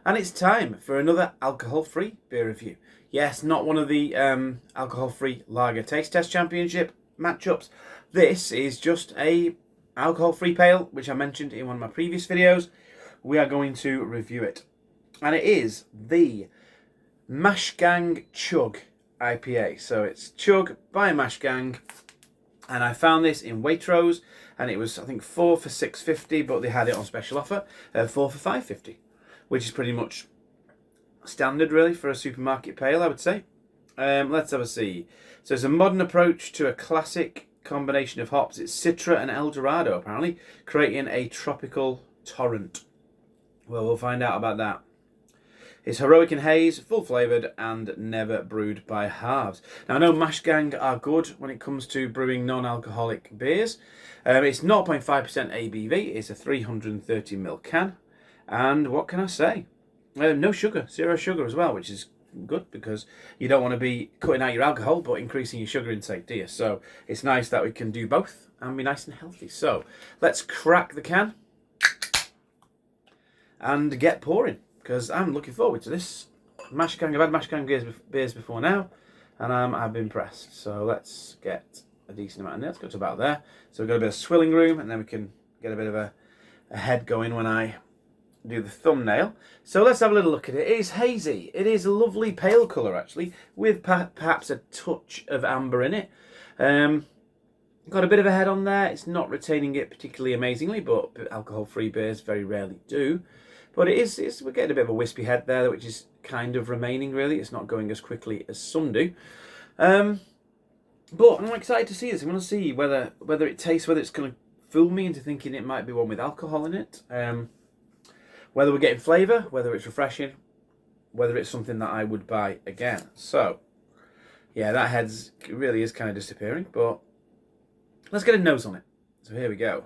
And it's time for another alcohol-free beer review. Yes, not one of the alcohol-free lager taste test championship matchups. This is just a alcohol-free pale, which I mentioned in one of my previous videos. We are going to review it. And it is the Mash Gang Chug IPA. So it's Chug by Mash Gang. And I found this in Waitrose, and it was, I think, 4 for $6.50, but they had it on special offer, 4 for $5.50, which is pretty much standard, really, for a supermarket pale, I would say. Let's have a see. So it's a modern approach to a classic combination of hops. It's Citra and El Dorado, apparently, creating a tropical torrent. Well, we'll find out about that. It's heroic in haze, full flavoured, and never brewed by halves. Now, I know Mash Gang are good when it comes to brewing non-alcoholic beers. It's 0.5% ABV. It's a 330ml can. And what can I say? No sugar, 0 sugar as well, which is good because you don't want to be cutting out your alcohol but increasing your sugar intake, do you? So it's nice that we can do both and be nice and healthy. So let's crack the can and get pouring, because I'm looking forward to this. Mash Gang, I've had Mash Gang beers before now, and I've been impressed. So let's get a decent amount in there. Let's go to about there. So we've got a bit of swilling room, and then we can get a bit of a head going when I do the thumbnail. So let's have a little look at it. It is hazy. It is a lovely pale colour, actually, with perhaps a touch of amber in it. Got a bit of a head on there. It's not retaining it particularly amazingly, but alcohol-free beers very rarely do. But we're getting a bit of a wispy head there, which is kind of remaining, really. It's not going as quickly as some do. But I'm excited to see this. I want to see whether it tastes, whether it's going to fool me into thinking it might be one with alcohol in it. Whether we're getting flavour, whether it's refreshing, whether it's something that I would buy again. So, yeah, that head really is kind of disappearing, but let's get a nose on it. So here we go.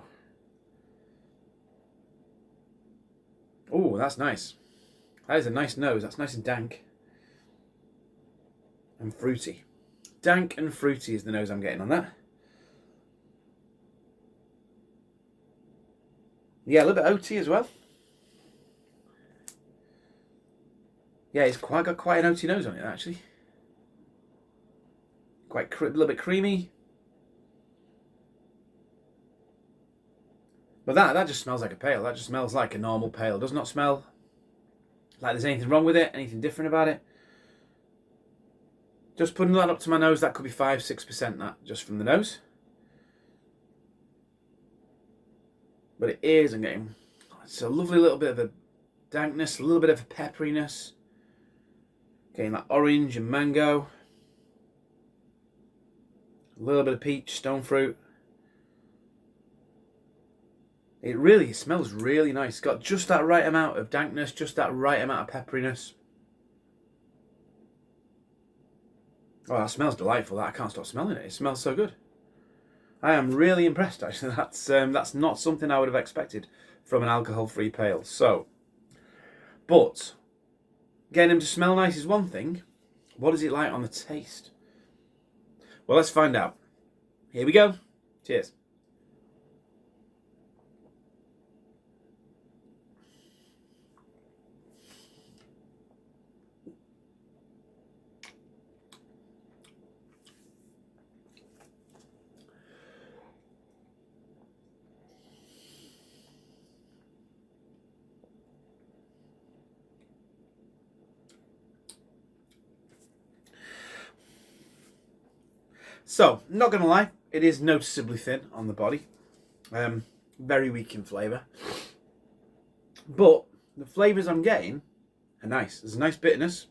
Oh, that's nice. That is a nice nose. That's nice and dank. And fruity. Dank and fruity is the nose I'm getting on that. Yeah, a little bit oaty as well. Yeah, it's got quite an oaty nose on it, actually. A little bit creamy. But that just smells like a pale. That just smells like a normal pale. It does not smell like there's anything wrong with it, anything different about it. Just putting that up to my nose, that could be 5-6% that, just from the nose. But it is, it's a lovely little bit of a dankness, a little bit of a pepperiness. Getting that orange and mango. A little bit of peach, stone fruit. It really smells really nice. It's got just that right amount of dankness, just that right amount of pepperiness. Oh, that smells delightful. I can't stop smelling it. It smells so good. I am really impressed, actually. That's not something I would have expected from an alcohol-free pale. So, but getting them to smell nice is one thing. What is it like on the taste? Well, let's find out. Here we go. Cheers. So, not going to lie, it is noticeably thin on the body. Very weak in flavour. But the flavours I'm getting are nice. There's a nice bitterness.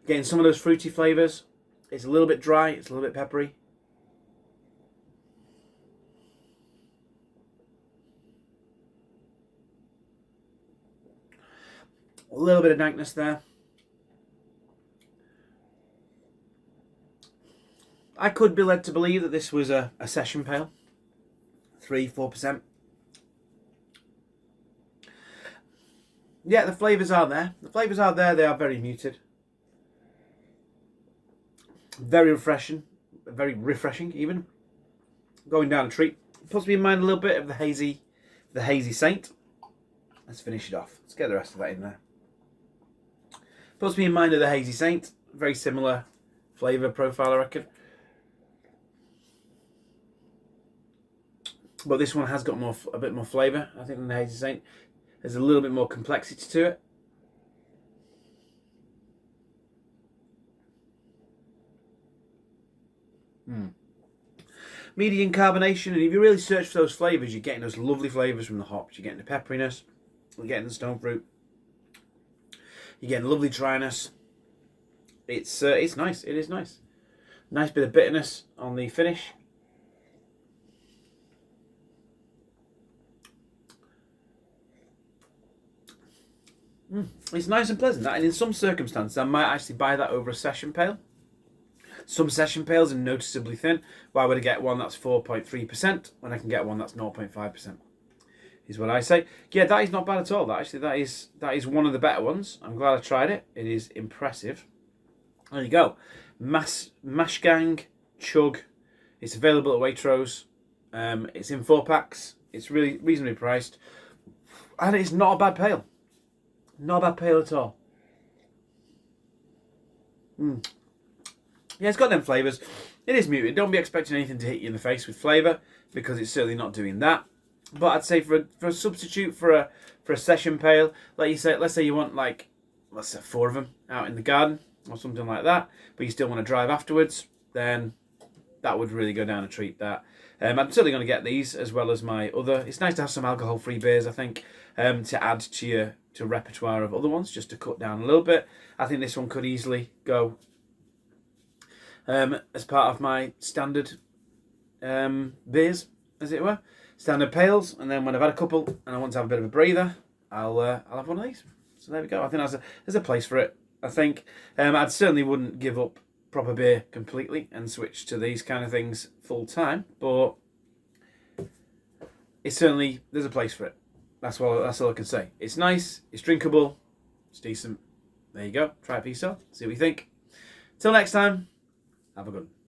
Getting some of those fruity flavours. It's a little bit dry, it's a little bit peppery. A little bit of dankness there. I could be led to believe that this was a session pale. 3-4%. Yeah, the flavours are there. The flavours are there. They are very muted. Very refreshing. Very refreshing, even. Going down a treat. Puts me in mind a little bit of the hazy Saint. Let's finish it off. Let's get the rest of that in there. Puts me in mind of the Hazy Saint. Very similar flavour profile, I reckon. But this one has got a bit more flavour, I think, than the Hazy Saint. There's a little bit more complexity to it. Medium carbonation, and if you really search for those flavours, you're getting those lovely flavours from the hops. You're getting the pepperiness, you're getting the stone fruit, you're getting lovely dryness. It's nice. It is nice. Nice bit of bitterness on the finish. It's nice and pleasant. And in some circumstances, I might actually buy that over a session pale. Some session pales are noticeably thin. Why would I get one that's 4.3% when I can get one that's 0.5%? Is what I say. Yeah, that is not bad at all. That is one of the better ones. I'm glad I tried it. It is impressive. There you go. Mashgang Chug. It's available at Waitrose. It's in 4-packs. It's really reasonably priced. And it's not a bad pale. Not a bad pale at all. Yeah, it's got them flavours. It is muted. Don't be expecting anything to hit you in the face with flavour, because it's certainly not doing that. But I'd say for a substitute for a session pale, let's say you want let's say 4 of them out in the garden or something like that, but you still want to drive afterwards, then that would really go down a treat. That I'm certainly going to get these as well as my other. It's nice to have some alcohol-free beers, I think, to add to your repertoire of other ones, just to cut down a little bit. I think this one could easily go as part of my standard beers, as it were, standard pales. And then when I've had a couple and I want to have a bit of a breather, I'll have one of these. So there we go. I think there's a place for it. I think I certainly wouldn't give up proper beer completely and switch to these kind of things full time, but there's a place for it. That's all I can say. It's nice, it's drinkable, it's decent. There you go. Try it for yourself. See what you think. Till next time, have a good one.